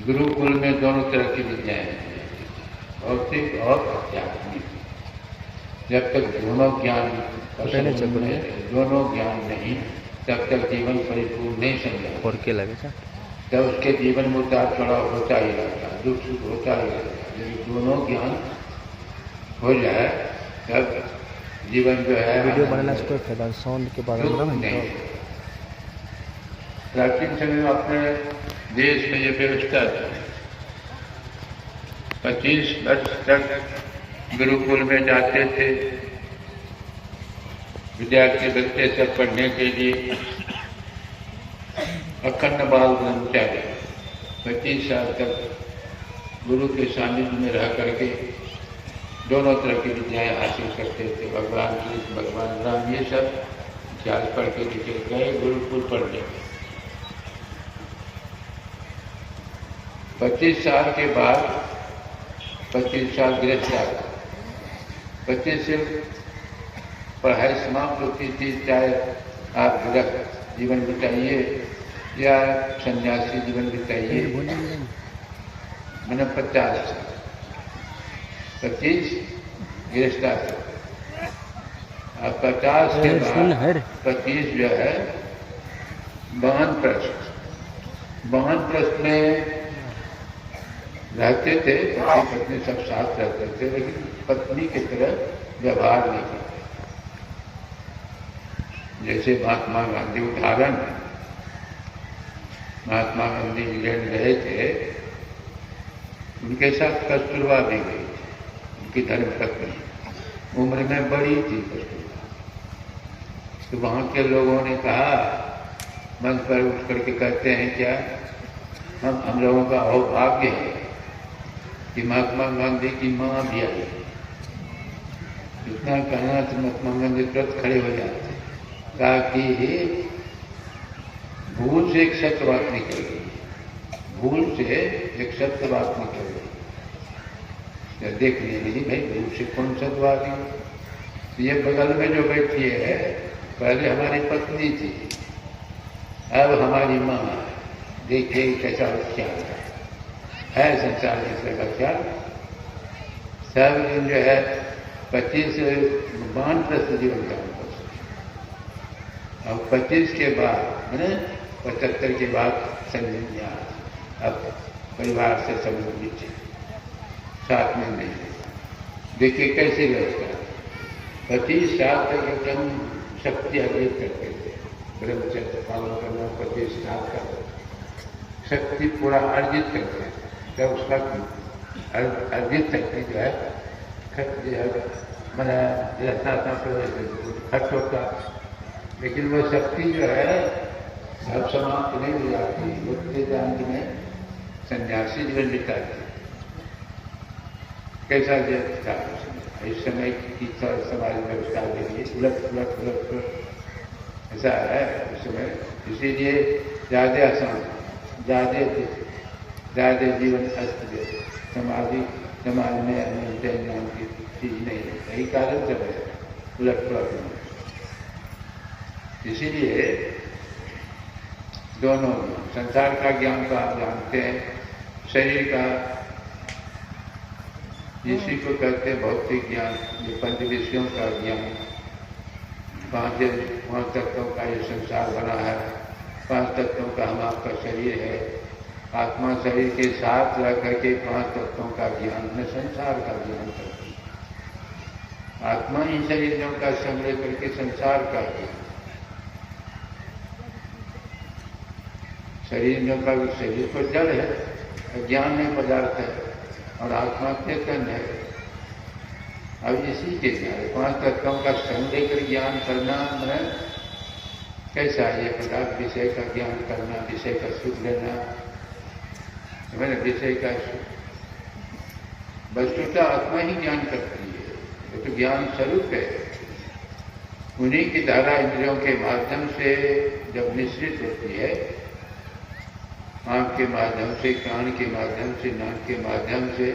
गुरुकुल में दोनों तरह की विद्याएं हैं, भौतिक और आध्यात्मिक। जब तक दोनों ज्ञान नहीं तब तक जीवन परिपूर्ण नहीं समझा और क्या लगे सर, तब उसके जीवन में उतार चढ़ाव होता ही रहता है, दुख सुख होता ही रहता है। यदि दोनों ज्ञान हो जाए तब जीवन जो है वीडियो बनाना से कोई फायदा साउंड के बारे में नहीं। प्राचीन समय में अपने देश में ये व्यवस्था थी, 25 वर्ष तक गुरुकुल में जाते थे विद्यार्थी बच्चे सब पढ़ने के लिए। अखंड बाल ब्रह्मचारी 25 साल तक गुरु के सानिध्य में रह करके दोनों तरह की विद्याएं हासिल करते थे। भगवान कृष्ण, भगवान राम, ये सब इतिहास पढ़ के निकल गए गुरुकुल पढ़ने। 25 साल के बाद 25 साल गृहस्थ, 25 से पढ़ाई समाप्त होती थी, चाहे आप गृहस्थ जीवन बिताइए या सन्यासी जीवन बिताइए। मैंने 50 25 गृहस्थ, अब 50 के बाद 25 जो है वानप्रस्थ में रहते थे। पति पत्नी सब साथ रहते थे, लेकिन पत्नी की तरह व्यवहार नहीं करते। जैसे महात्मा गांधी उदाहरण, महात्मा गांधी इंग्लैंड गए थे, उनके साथ कस्तूरबा भी गई थी, उनकी धर्मपत्नी, उम्र में बड़ी थी कस्तूरबा। तो वहाँ के लोगों ने कहा, मंच पर उठ करके कहते हैं क्या, हम लोगों का अहोभाग्य है कि महात्मा गांधी की माँ भी आई। इतना कहना तो महात्मा गांधी तुरंत खड़े हो जाते, ताकि भूल से एक सत्य बात निकल गई, भूल से एक सत्य बात निकल गई। देख लीजिए भाई, भूल से कौन सत्य बात है। ये बगल में जो बैठी है पहले हमारी पत्नी थी, अब हमारी माँ। देखिए कैसा ख्याल है संसार दूसरे का ख्याल। सब जो है 25 वानप्रस्थ जीवन का, अब 25 के बाद मैंने 75 के बाद संन्यास। अब परिवार से सब लोग नीचे साथ में नहीं। देखिए कैसी व्यवस्था, 25 साल तक एकदम शक्ति अर्जित करते थे, ब्रह्मचर्य पालन करना 25 साल का शक्ति पूरा अर्जित करते थे। जब उसका अर्जित शक्ति जो है मैंने खर्च होता, लेकिन वो शक्ति जो है सब समाप्त नहीं हो जाती। उठते जान में सन्यासी जीवन बिताती। कैसा जीवन था इस समय की समाज व्यवस्था देखिए, उलट ऐसा है उस समय। इसीलिए ज़्यादा आसान, ज़्यादा जीवन अस्त समाज में नाम की चीज नहीं है। यही कारण सब है उलट। इसीलिए दोनों संसार का ज्ञान तो आप जानते हैं, शरीर का इसी को कहते हैं भौतिक ज्ञान, ये पंच विषयों का ज्ञान। 5 तत्वों का ये संसार बना है, 5 तत्वों का हम आपका शरीर है। आत्मा शरीर के साथ रह करके 5 तत्वों का ज्ञान में संसार का ज्ञान करती है। आत्मा इन शरीरों का संग्रह करके संसार का ज्ञान, शरीर को जड़ है, ज्ञान में पदार्थ है, और आत्मा चेतन है। अब इसी के ज्ञान 5 तत्वों का संग्रह कर ज्ञान करना है। कैसा ये पदार्थ विषय का ज्ञान करना, विषय का सुख लेना, मैंने विषय का वस्तुतः आत्मा ही ज्ञान करती है, ये तो ज्ञान स्वरूप है। उन्हीं की धारा इंद्रियों के माध्यम से जब निश्चित होती है, आँख के माध्यम से, कान के माध्यम से, नाक के माध्यम से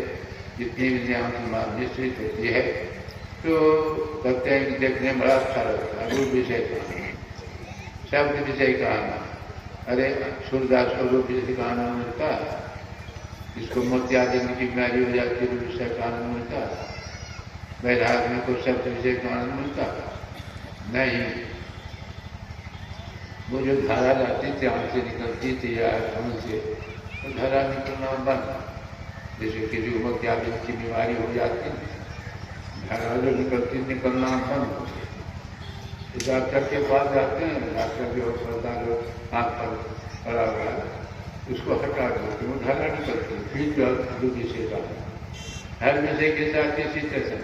जितनी विद्याओं की निश्चित होती है, तो कहते हैं कि देखने में बड़ा अच्छा लगता है। रूप विषय का शब्द विषय का आना, अरे सूरदास को रूप विषय का आना मिलता है, इसको मोतियाबिंद की बीमारी हो जाती है तो विषय का आनंद मिलता, वैराग्य को शब्द विषय का आनंद मिलता नहीं। वो जो धारा जाती थी आंख से निकलती थी या मन से, तो धारा निकलना बंद। जैसे किसी को मोतियाबिंद की बीमारी हो जाती, धारा जो निकलती निकलना बंद। डॉक्टर के पास जाते हैं, डॉक्टर जो पड़ता जो आँख पर पड़ा हुआ है उसको हटा देते, वो धारा निकलती, फिर जो विषय का हर विषय के साथ इसी तरह से।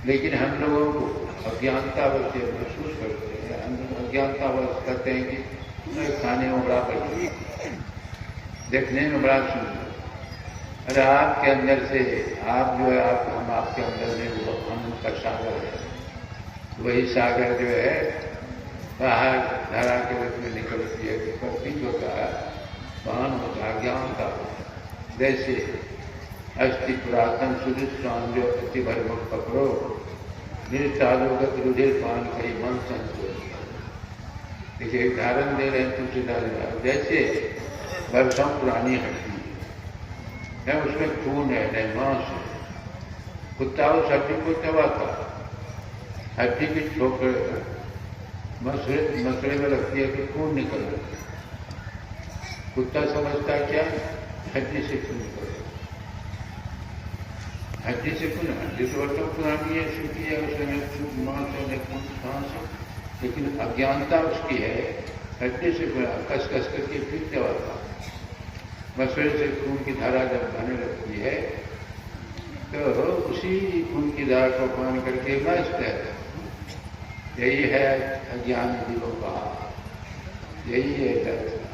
लेकिन हम लोगों को अज्ञानतावश महसूस करते हैं, हम लोग अज्ञानतावश करते हैं कि खाने में बड़ा बढ़िया, देखने में बड़ा सुंदर। अरे आपके अंदर से आप जो है हम आपके अंदर में वो आनंद का सागर है, वही सागर जो है बाहर धारा के रूप में निकलती है, प्रतीत होता है, भान होता है, ज्ञान का। जैसे अस्थि पुरातन सुदृढ़ स्वान जो अति भर मुख पकड़ो, निर्तालोगत रुधिर पान करी मन संतोष। देखिए उदाहरण दे रहे हैं तुलसीदास, जैसे वर्षों पुरानी हड्डी है, उसमें खून है नहीं मांस है, कुत्ता उस हड्डी को चबाता, हड्डी की ठोकर मसले में लगती है कि खून निकल रहा है, कुत्ता समझता है क्या हड्डी से खून निकल रहा है, हड्डी से खून, हड्डी तो वर्षों पुरानी है, सूखी है, उसमें मांस है खून सांस है, लेकिन अज्ञानता उसकी है, हड्डी से कस कस करके फिर चबाता, मसले से खून की धारा जब बहने लगती है तो उसी खून की धारा को पान करके मस्त है। यही है अज्ञान जीवों का, यही है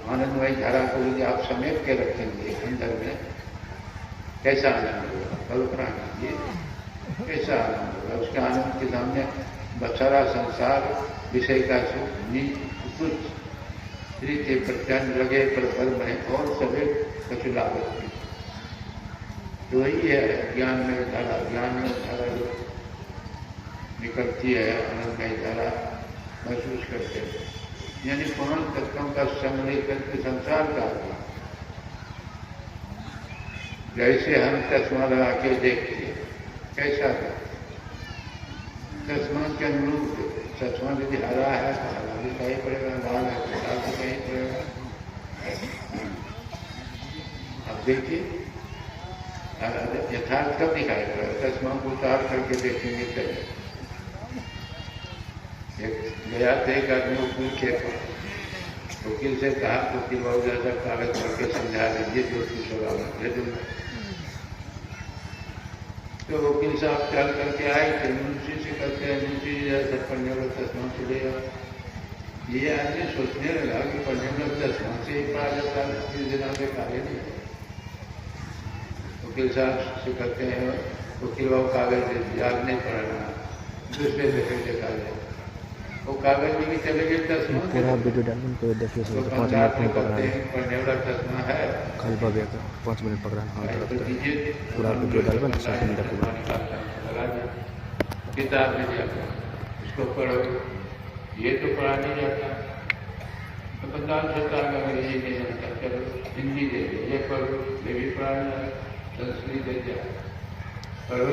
आनंदमय धारा को यदि आप समेट के रखेंगे अंदर में, कैसा आनंद होगा, कल्पना कीजिए कैसा आनंद होगा। उसके आनंद के सामने सारा संसार विषय का सुख कुछ के प्रत्यान लगे पर फल में और सभी कछु लागत। तो वही है ज्ञान में धारा, ज्ञान में धारा जो निकलती है आनंदमय धारा महसूस करते हैं, यानी पांच तत्वों का संग लेकर के संसार का। जैसे हम चश्मा लगा के देखते हैं कैसा था, चश्मा के अनुरूप चश्मा यदि हरा है तो हरा भी कहीं पड़ेगा, लाल है तो लाल भी कहीं पड़ेगा। अब देखिए यथार्थ कब दिखाई पड़ेगा, चश्मा को उतार करके देखेंगे चले। गया थे एक आदमी वकील के पास, वकील से कहा वकील बहुत ज्यादा कागज पढ़ के समझा दीजिए जो कुछ होगा मुझे दूंगा। तो वकील साहब चल करके आए थे, मुंशी से कहते हैं मुंशी जैसे पढ़ने वाला चश्मा चलेगा। ये आदमी सोचने लगा कि पढ़ने वाला चश्मा से ही पढ़ा जाता है, 30 दिनों से कागज नहीं। वकील साहब से कहते हैं वकील बाबू कागज दे दिया, आज नहीं पढ़ना, दूसरे से फिर देखा जाए। वो कागज में भी चले गए चश्मा, पूरा वीडियो डालने को देखिए, तो 5 मिनट नहीं पकड़ा है, पढ़ने वाला चश्मा है कल बगे 5 मिनट पकड़ा है, पूरा वीडियो डालबे ना 7 मिनट पूरा किताब में जाता उसको पढ़ो, ये तो पढ़ा नहीं जाता। तो 50 होता है अंग्रेजी नहीं जानता, चलो हिंदी दे दो, ये पढ़ो, ये भी पढ़ा नहीं जाता, संस्कृत दे जाए पढ़ो,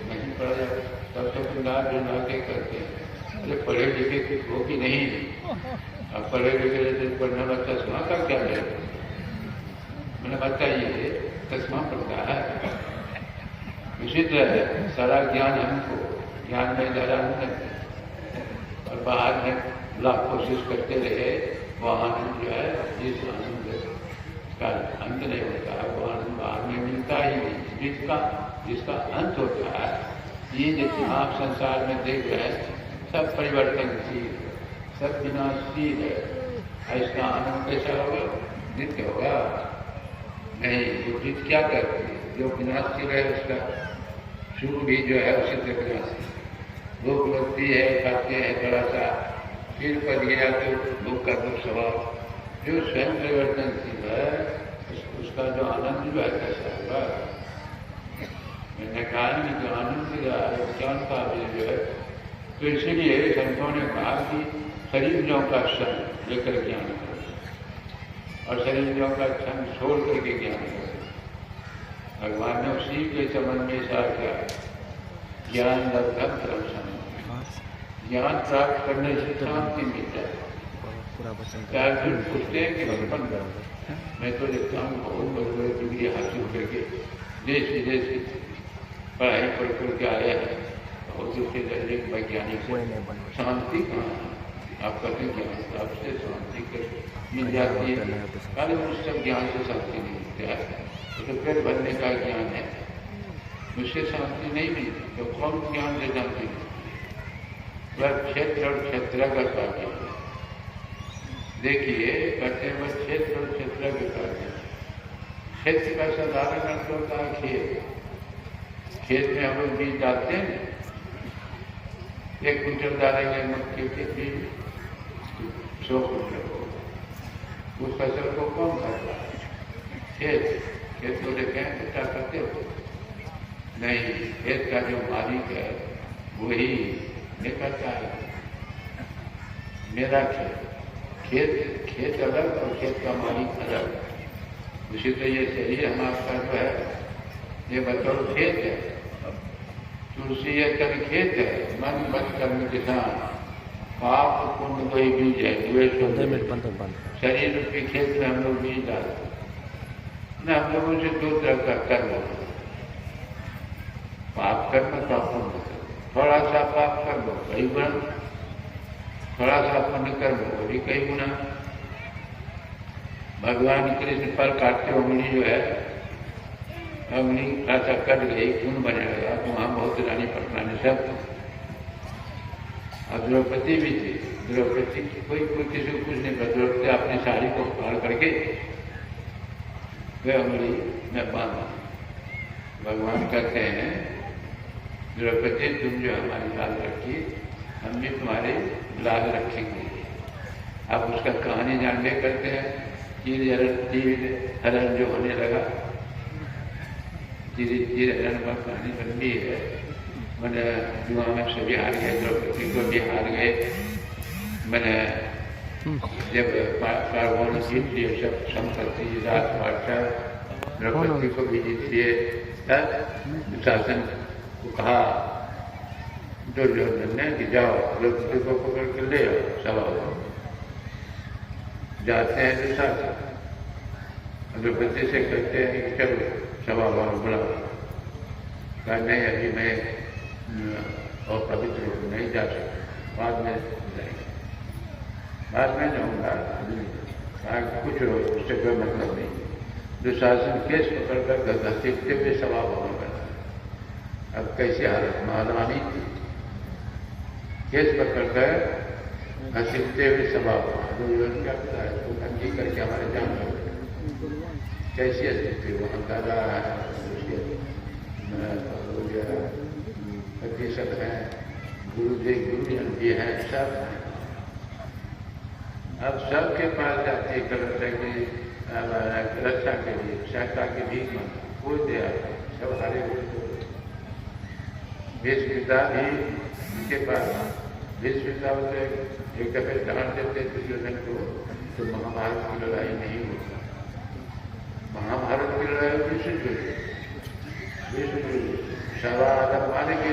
नहीं पढ़ा जाता। तब तो पंजाब जो के करते हैं, अरे पढ़े लिखे हो कि नहीं, अब पढ़े लिखे जैसे पढ़ने वाला चश्मा का क्या है, मैंने बताइए चश्मा पड़ता है। इसी तरह सारा ज्ञान हमको ज्ञान में धारा नहीं, और बाहर में लाख कोशिश करते रहे, वो आनंद जो है जिस आनंद का अंत नहीं होता है, वो आनंद बाहर में मिलता ही नहीं, जिसका अंत होता है। ये जितना आप संसार में देख रहे हैं सब परिवर्तनशील, सब विनाशशील है। इसका आनंद कैसा होगा, नित्य होगा नहीं। वो चीज क्या करती है, जो विनाशशील है उसका सुख भी जो है उसी से विनाशी। भूख लगती है, खाते हैं थोड़ा सा, फिर पर गया तो भूख का दुख स्वभाव, जो स्वयं परिवर्तनशील है उसका जो आनंद जो है कैसा होगा। मैंने कहा कि जो आनंद ज्ञान का जो है, तो इसीलिए संतों ने कहा कि शरीर जो का संग लेकर ज्ञान करो। और शरीरों का क्षण छोड़ करके ज्ञान करें। भगवान ने उसी के संबंध में इशारा किया, ज्ञान लब्धम परम। ज्ञान प्राप्त करने से शांति मिलता है। पूरा वचन क्या फिर पूछते हैं कि बचपन मैं तो देखता हूँ बहुत बड़े बड़े डिग्री हासिल करके देश विदेश की पढ़ाई पढ़ करके आया है, बहुत उसके जरिए वैज्ञानिक शांति कहाँ है? आप कहते हैं ज्ञान प्राप्त से शांति मिल जाती है। अरे उस सब ज्ञान से शांति नहीं मिलती है, तो पेट भरने का ज्ञान है, उससे शांति नहीं मिलती। तो कौन ज्ञान से शांति मिलती? वह क्षेत्र और क्षेत्रगत कार्य है। देखिए कहते हैं वह क्षेत्र और क्षेत्र के कार्य। क्षेत्र का साधारण अर्थ होता है खेत। खेत में हम लोग बीज डालते हैं, 1 क्विंटल डालेंगे मक्के के बीज, 100 क्विंटल हो, उस फसल को कौन करता है? खेत। खेत को देखें इकट्ठा करते हो नहीं, खेत का जो मालिक है वही निकलता है। मेरा खेत अलग और खेत का मालिक अलग। उसी तो ये शरीर हमारा जो है ये बतौर खेत है, तुलसी ये तन खेत है, मन मत कर्म किसान, पाप पुण्य कोई बीज है, द्वेष शरीर के खेत में हम लोग बीज डालते न। हम लोगों से 2 तरह का कर्म होता है, पाप कर्म का पुण्य कर्म। थोड़ा सा पाप कर्म कई गुना, थोड़ा सा पुण्य कर्म वो भी कई गुना। भगवान कृष्ण पर काटते उंगली जो है, उंगली ऐसा कट गई, खून बने लगा, तो वहां बहुत रानी पटना सब। अब द्रौपदी भी थी, द्रौपदी कोई किसी को कुछ नहीं पता, द्रौपदी अपनी साड़ी को फाड़ करके वह उंगली में बांधा। भगवान कहते हैं द्रौपदी तुम जो हमारी लाल रखी, हम भी तुम्हारे लाल रखेंगे। अब उसका कहानी जानने करते हैं। चीर हरण जो होने लगा, चीर हरण पर कहानी बनती है। मैंने जुआ में सभी हार गए, द्रौपदी को भी हार गए। मैंने जब पार्वण जीत लिए सब संपत्ति राज पाठा, द्रौपदी को भी जीत लिए, शासन को कहा दुर्योधन ने कि जाओ द्रौपदी को पकड़ कर ले आओ सभा। जाते हैं दुशासन, द्रौपदी से कहते हैं कि चलो सभा भवन बुलाओ। कहा नहीं अभी मैं और पवित्र नहीं जा सकता, बाद में जाएंगे, बाद में जाऊँगा। कुछ उससे कोई मतलब नहीं। दुशासन केस पकड़ कर घसीटते हुए सभा भवन बना। अब कैसी हालत, महारानी थी, केस पकड़ कर घसीटते हुए सभा भवन। दुर्योधन क्या पता है, तो कंजी करके हमारे जान हो कैसी स्थिति वहाँ दादा है, उसके प्रतिशत हैं, गुरुजन भी हैं, सब हैं। अब सबके पास जाती है रक्षा के लिए, सहायता की भीख मांग, कोई दे आता, सब हारे हुए। भीष्मपिता भी उनके पास, भीष्मपिता बोलते एक दफे डांट देते दुर्योधन को, तो महाभारत की लड़ाई नहीं होती। महाभारत की लड़ाई विश्व सवा आदम माने के